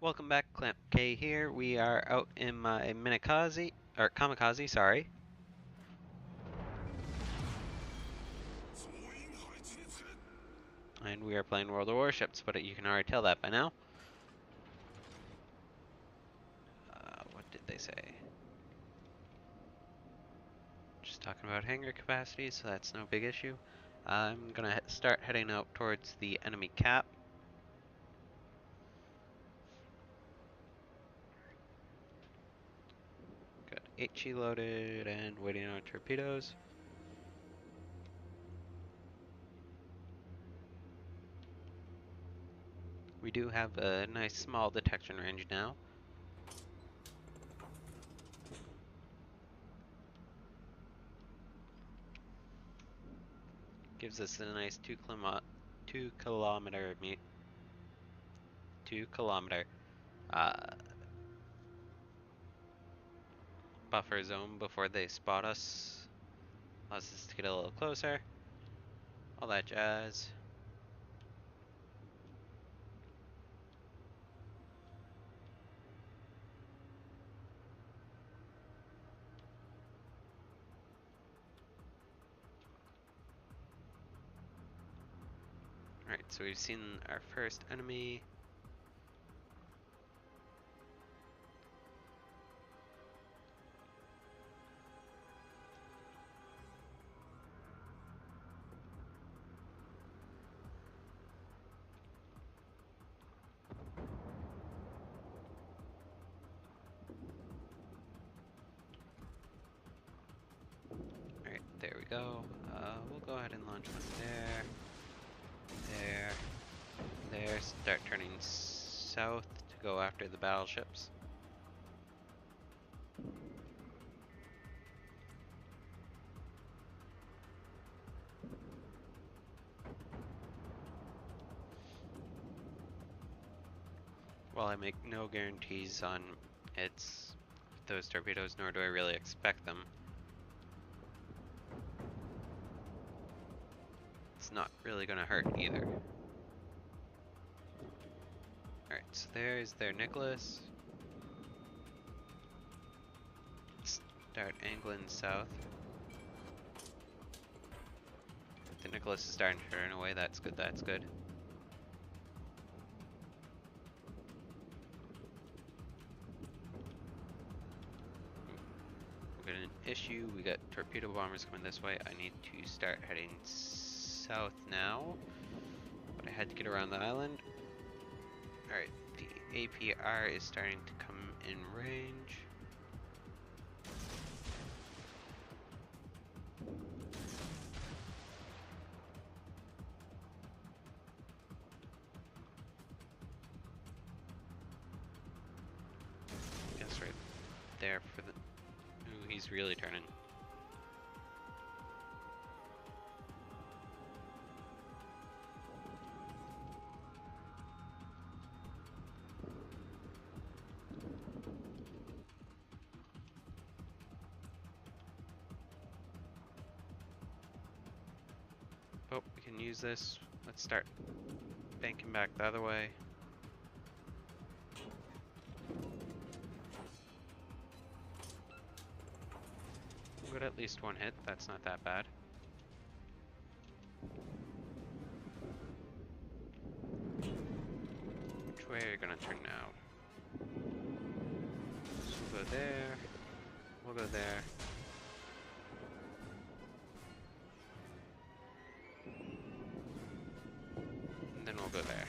Welcome back, Clamp K here. We are out in my kamikaze, sorry. And we are playing World of Warships, but you can already tell that by now. What did they say? Just talking about hangar capacity, so that's no big issue. I'm gonna start heading out towards the enemy cap. Got HE loaded and waiting on torpedoes. We do have a nice small detection range now. Gives us a nice 2 kilometer uh, buffer zone before they spot us. Allows us to get a little closer. All that jazz. Alright, so we've seen our first enemy. Alright, there we go. We'll go ahead and launch one there. There. Start turning south to go after the battleships. While I make no guarantees on those torpedoes, nor do I really expect them. It's not really gonna hurt either. Alright, so there's their Nicholas. Start angling south. The Nicholas is starting to turn away, that's good, that's good. We got an issue, we got torpedo bombers coming this way. I need to start heading south now, but I had to get around the island. Alright, the APR is starting to come in range. Guess right there for the... Ooh, he's really turning. Oh, we can use this. Let's start banking back the other way. We got at least one hit, that's not that bad. Which way are you gonna turn now? So we'll go there. We'll go there. And then we'll go there.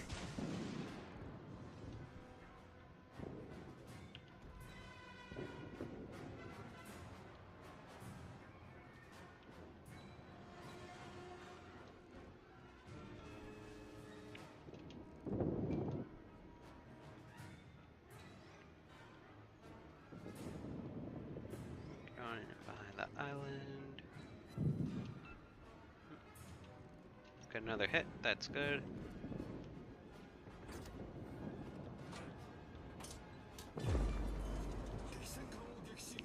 Going behind the island. Got another hit, that's good.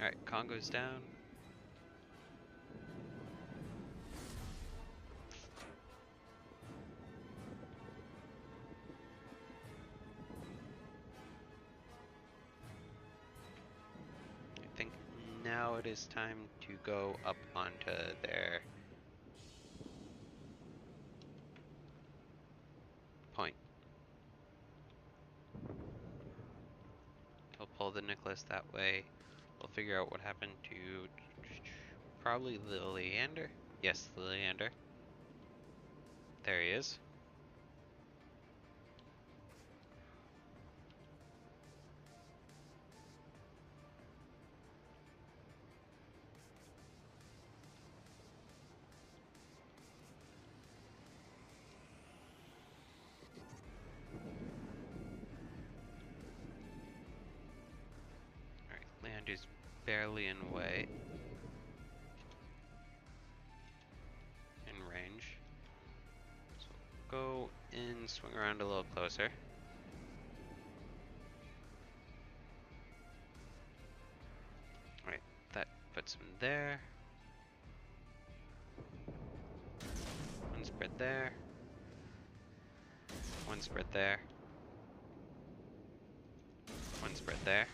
Alright, Congo's down. it is time to go up onto their point. He'll pull the Nicholas that way. We'll figure out what happened to probably the Leander. Yes, the Leander. There he is. Alright, Leander's barely in way. In range. So go in, swing around a little closer. Alright, that puts him there. One spread there. One spread there. One spread there.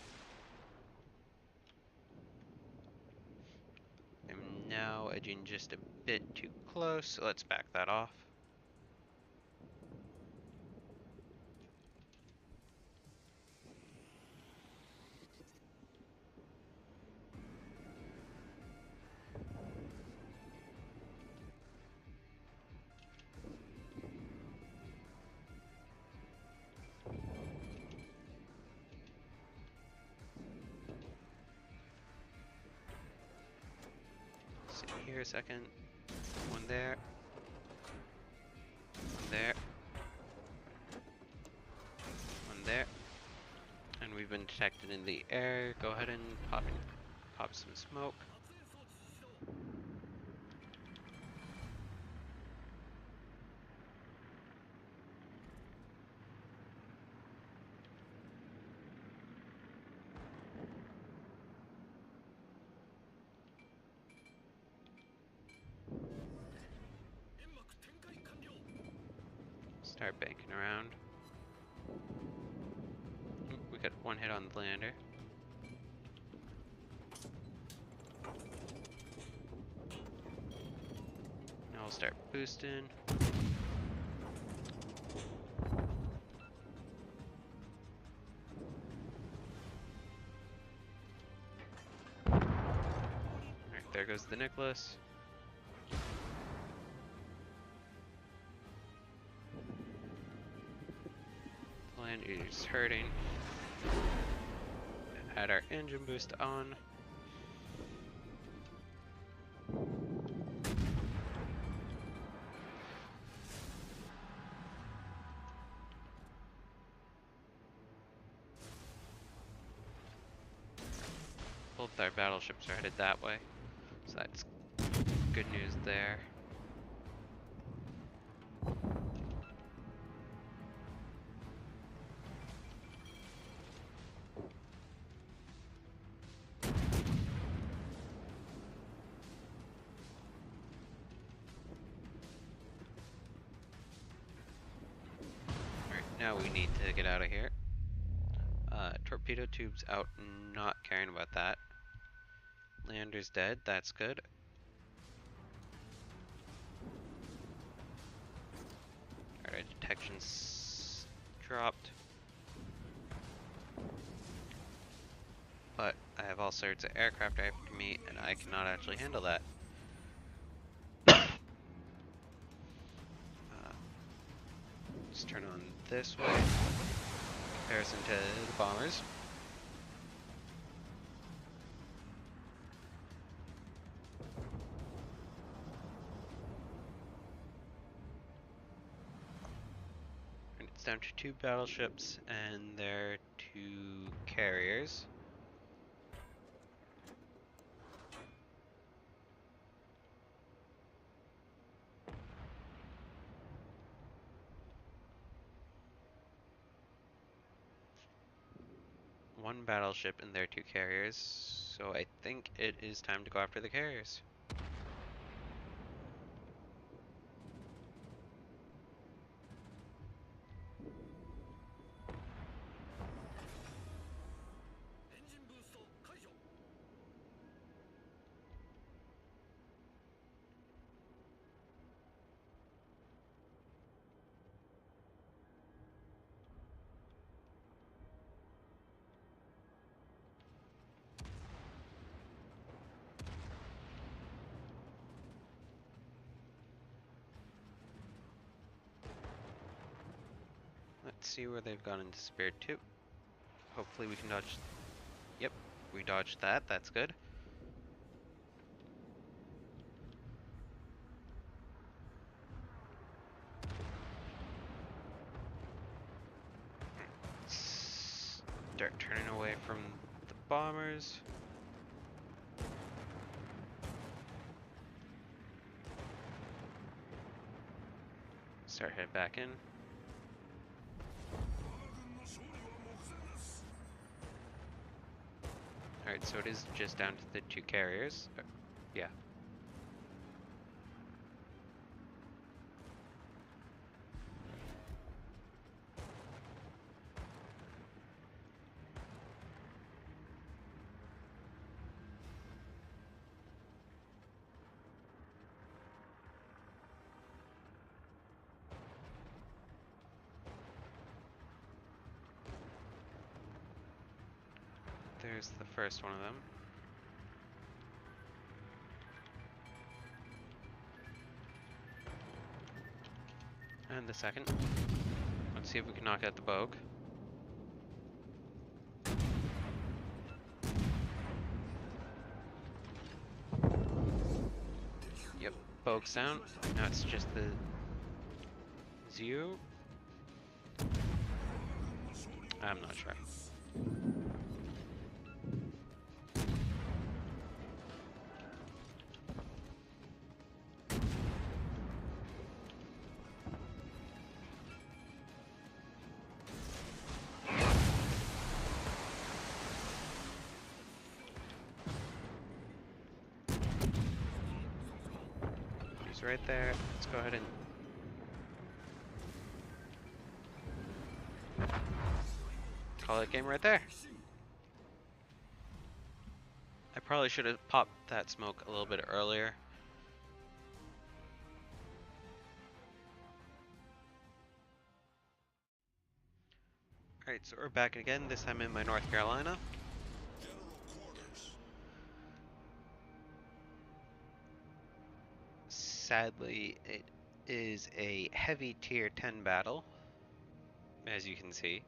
I'm now edging just a bit too close, so let's back that off. Sit here a second. One there. One there. One there. And we've been detected in the air. Go ahead and pop some smoke. Start banking around. We got one hit on the lander. Now we'll start boosting. Alright, there goes the Nicholas. Is hurting. Add our engine boost on. Both our battleships are headed that way, so that's good news there. Now we need to get out of here. Torpedo tubes out, not caring about that. Lander's dead, that's good. Alright, detection's dropped. But I have all sorts of aircraft after me, and I cannot actually handle that. Let's turn on this way. Comparison to the bombers. And it's down to 2 battleships and their 2 carriers. One battleship and their 2 carriers, so I think it is time to go after the carriers. see where they've gone and disappeared to. Hopefully we can dodge. Yep, we dodged that. That's good. Start turning away from the bombers. Start heading back in. Alright, so it is just down to the 2 carriers. Yeah. There's the first one of them. And the second. Let's see if we can knock out the Bogue. Yep, Bogue's down. Now it's just the Zio. I'm not sure. He's right there. Let's go ahead and call that game right there. I probably should have popped that smoke a little bit earlier. Alright, so we're back again, this time in my North Carolina. Sadly, it is a heavy tier 10 battle, as you can see.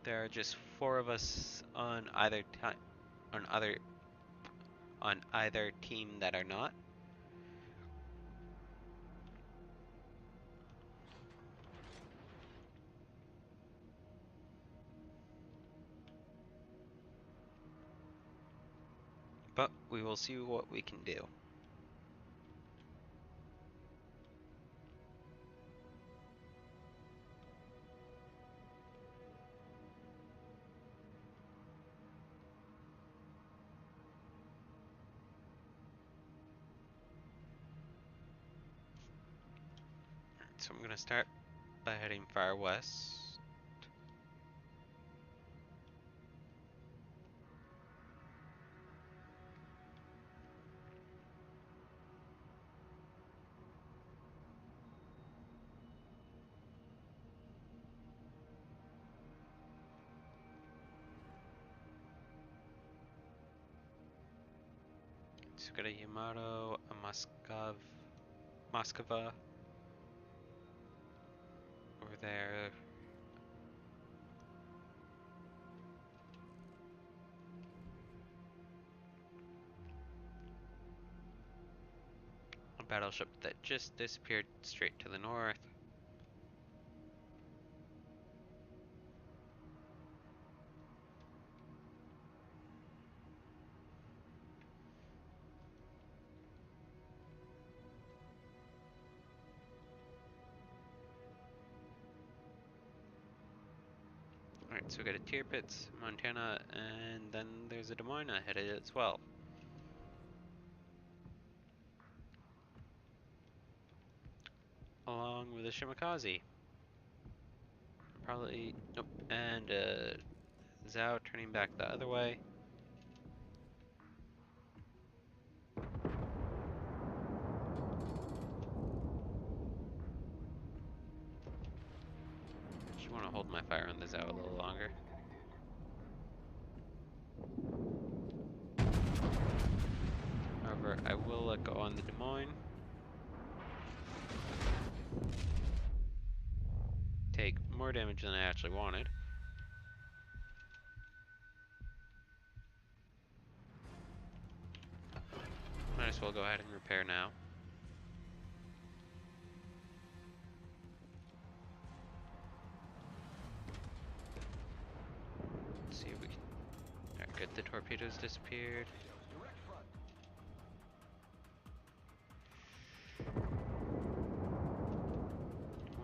There are just 4 of us on either team that are not. But we will see what we can do. So I'm going to start by heading far west. So we've got a Yamato, a Moskva over there. A battleship that just disappeared straight to the north. Alright, so we got a Tirpitz, Montana, and then there's a Des Moines headed as well. Along with a Shimakaze. Probably, nope, and Zhao turning back the other way. Just want to hold my fire on the Zhao a little longer. However, I will let go on the Des Moines. more damage than I actually wanted. Might as well go ahead and repair now. Let's see if we can... Alright, good, the torpedoes disappeared.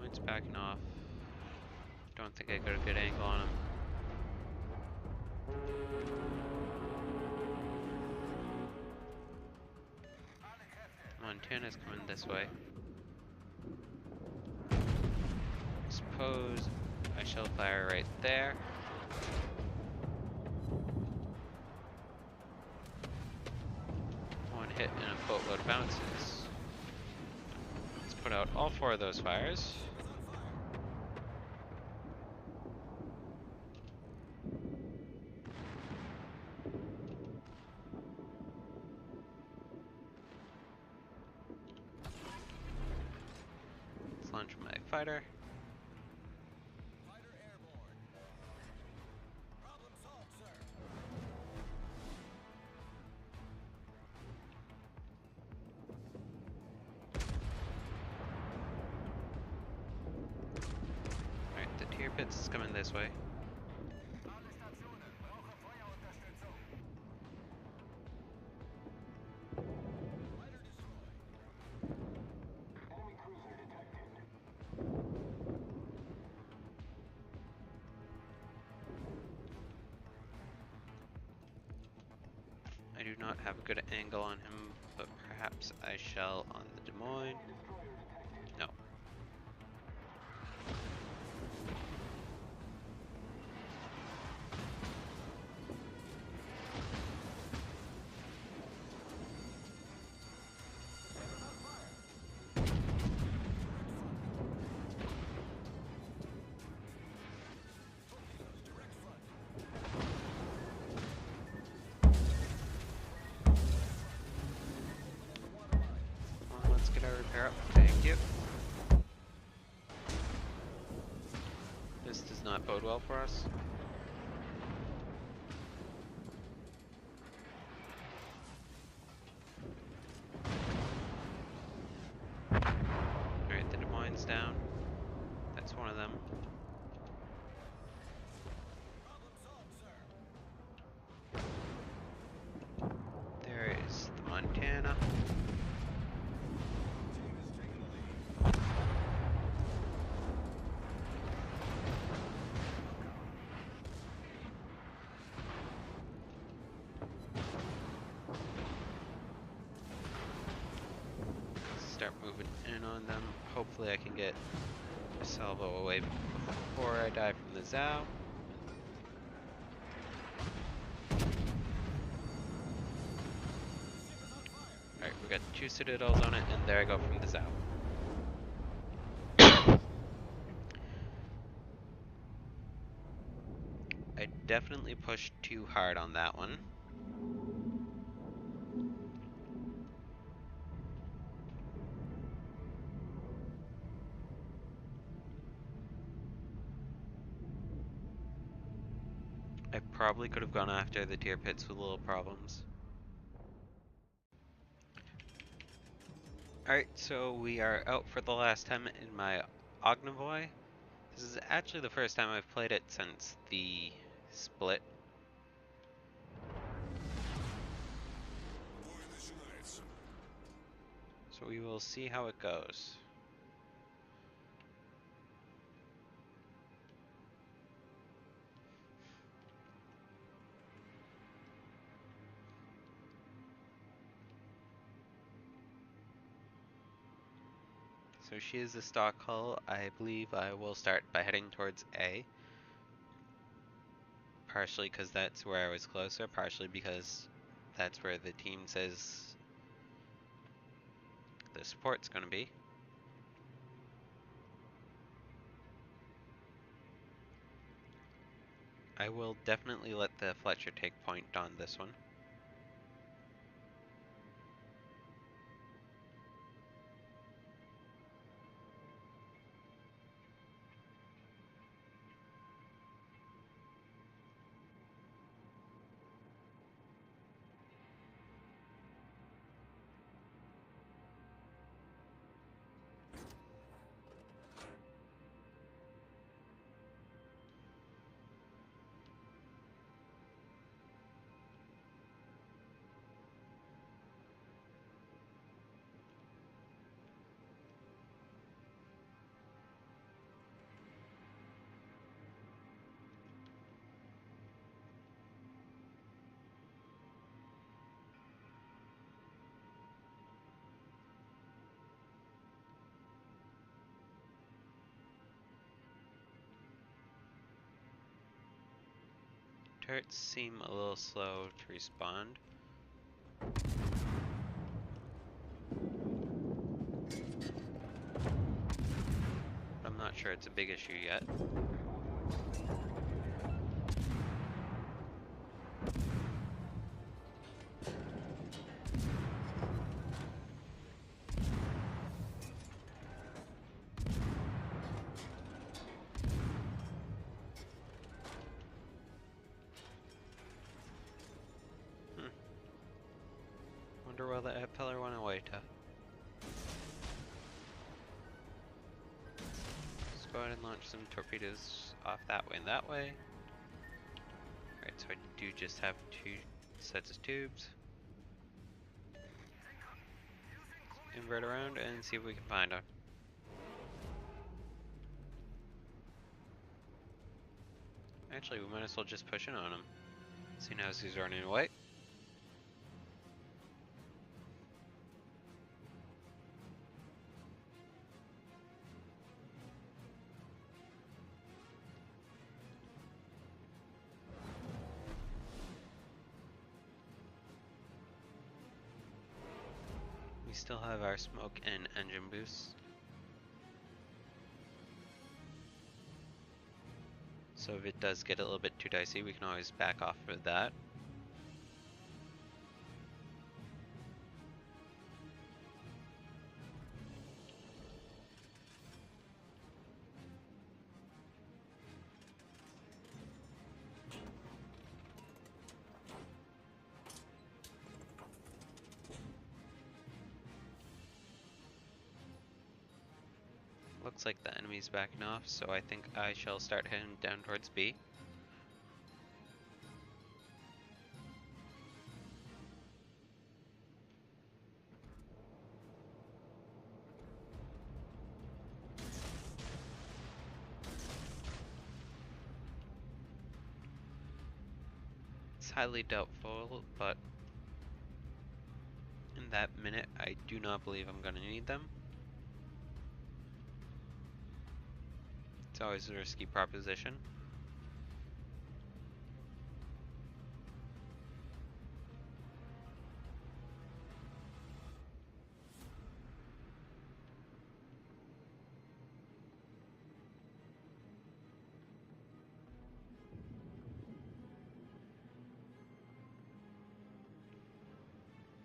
Wind's backing off. Don't think I got a good angle on him. Montana's coming this way. Suppose I shall fire right there. One hit and a boatload of bounces. Let's put out all 4 of those fires. Let's launch my fighter. Alright, the tier pits is coming this way. I do not have a good angle on him, but perhaps I shall on the Des Moines. No. Let's get our repair up. Thank you. This does not bode well for us. Alright, the Des Moines down. That's one of them. There is the Montana. Start moving in on them. Hopefully I can get a salvo away before I die from the Zao. Alright, we got 2 citadels on it, and there I go from the Zao. I definitely pushed too hard on that one. I probably could have gone after the tier pits with little problems. Alright, so we are out for the last time in my Ognavoy. This is actually the first time I've played it since the split. So we will see how it goes. So she is the stock hull. I believe I will start by heading towards A. Partially because that's where I was closer, partially because that's where the team says the support's going to be. I will definitely let the Fletcher take point on this one. Turrets seem a little slow to respond. I'm not sure it's a big issue yet. Wonder where the pillar went away to. Let's go ahead and launch some torpedoes off that way and that way. Alright, so I do just have 2 sets of tubes. Invert around and see if we can find them. Actually, we might as well just push in on them. Seeing as he's running away. We still have our smoke and engine boosts. So if it does get a little bit too dicey, we can always back off of that. Looks like the enemy's backing off, so I think I shall start heading down towards B. It's highly doubtful, but in that minute I do not believe I'm going to need them. It's always a risky proposition.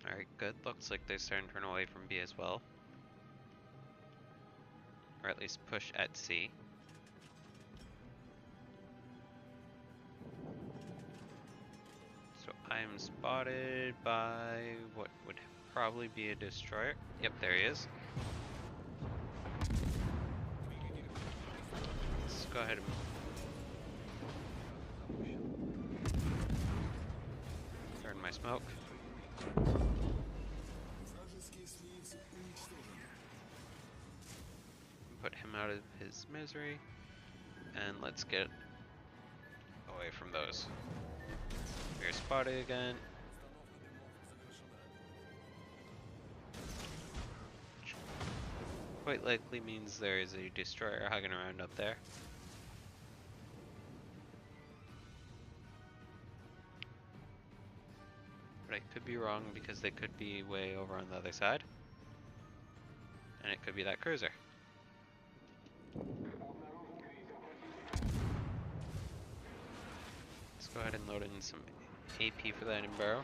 Alright, good. Looks like they're starting to turn away from B as well. Or at least push at C. So I am spotted by what would probably be a destroyer. Yep, there he is. Let's go ahead and turn my smoke. Put him out of his misery. And let's get away from those. We're spotted again. Quite likely means there is a destroyer hugging around up there. But I could be wrong because they could be way over on the other side. And it could be that cruiser. Let's go ahead and load in some AP for that in barrel.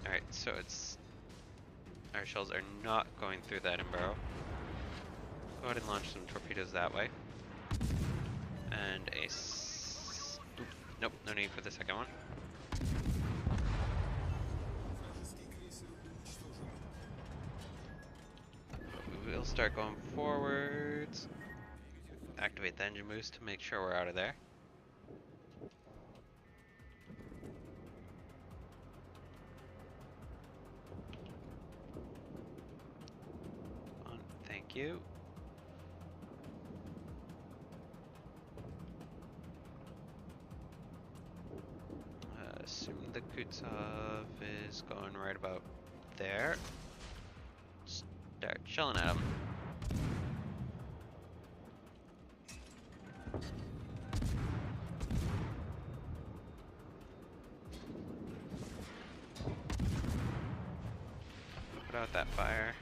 Alright, so it's... our shells are not going through that barrel. Go ahead and launch some torpedoes that way. And a... Oop, nope, no need for the second one. We'll start going forwards. Activate the engine boost to make sure we're out of there. you. Assume the Kutsov is going right about there. Start shelling at him. Put out that fire.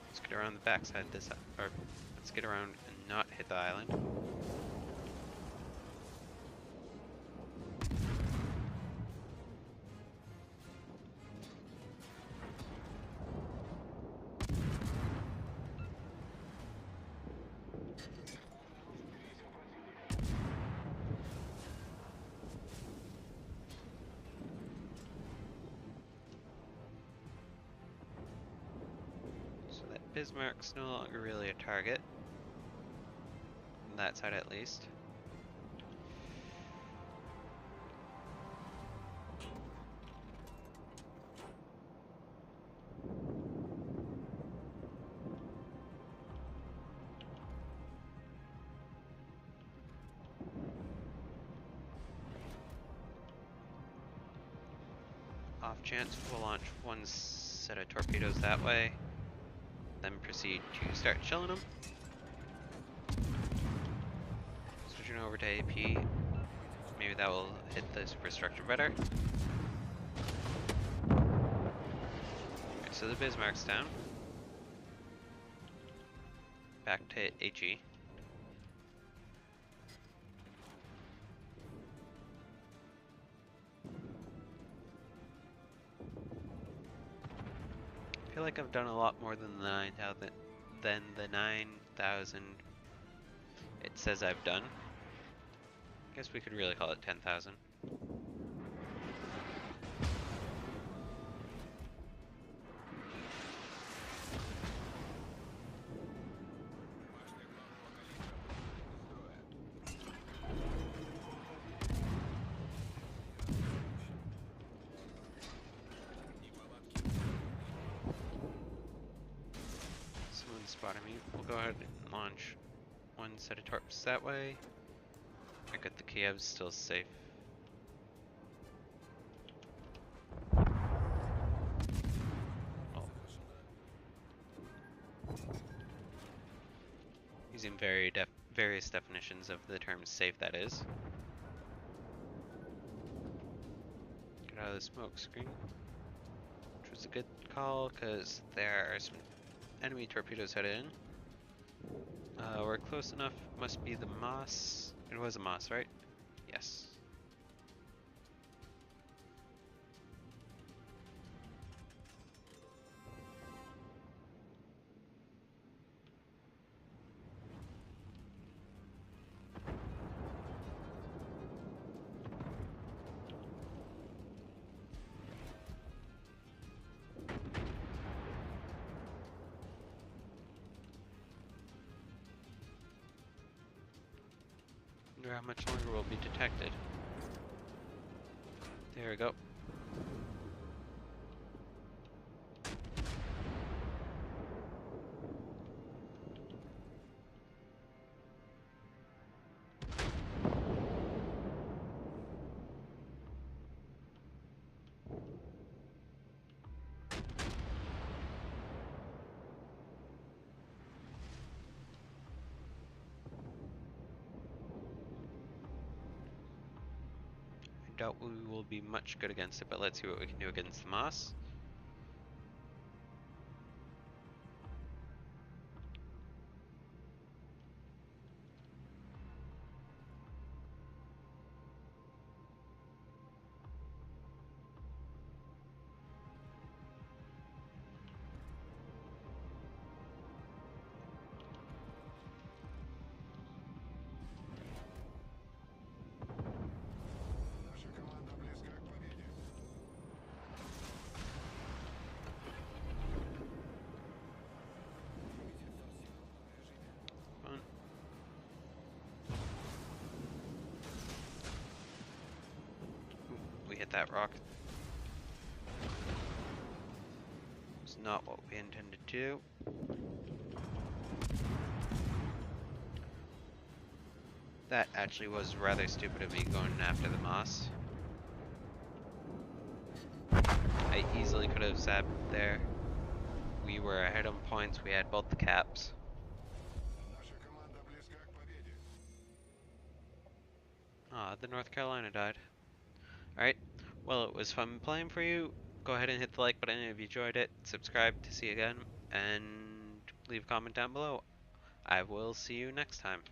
Let's get around the backside this, or let's get around and not hit the island. Bismarck's no longer really a target. On that side at least. Off chance, we'll launch one set of torpedoes that way. Then proceed to start shelling them. Switching over to AP. Maybe that will hit the superstructure better. Alright, so the Bismarck's down. Back to HE. I feel like I've done a lot more than the 9,000 it says I've done. I guess we could really call it 10,000. Spotting me. We'll go ahead and launch one set of torps that way. I got the Kievs still safe. Oh. Using various definitions of the term safe, that is. Get out of the smoke screen. Which was a good call, because there are some enemy torpedoes headed in. We're close enough. Must be the Moss. It was a Moss, right? Yes. Wonder how much longer we'll be detected. There we go. Doubt we will be much good against it, but let's see what we can do against the Moss. hit that rock. It's not what we intended to do. That actually was rather stupid of me going after the moss. I easily could have zapped there. We were ahead on points, we had both the caps. Ah, the North Carolina died. Alright, well it was fun playing for you. Go ahead and hit the like button if you enjoyed it, subscribe to see again, and leave a comment down below. I will see you next time.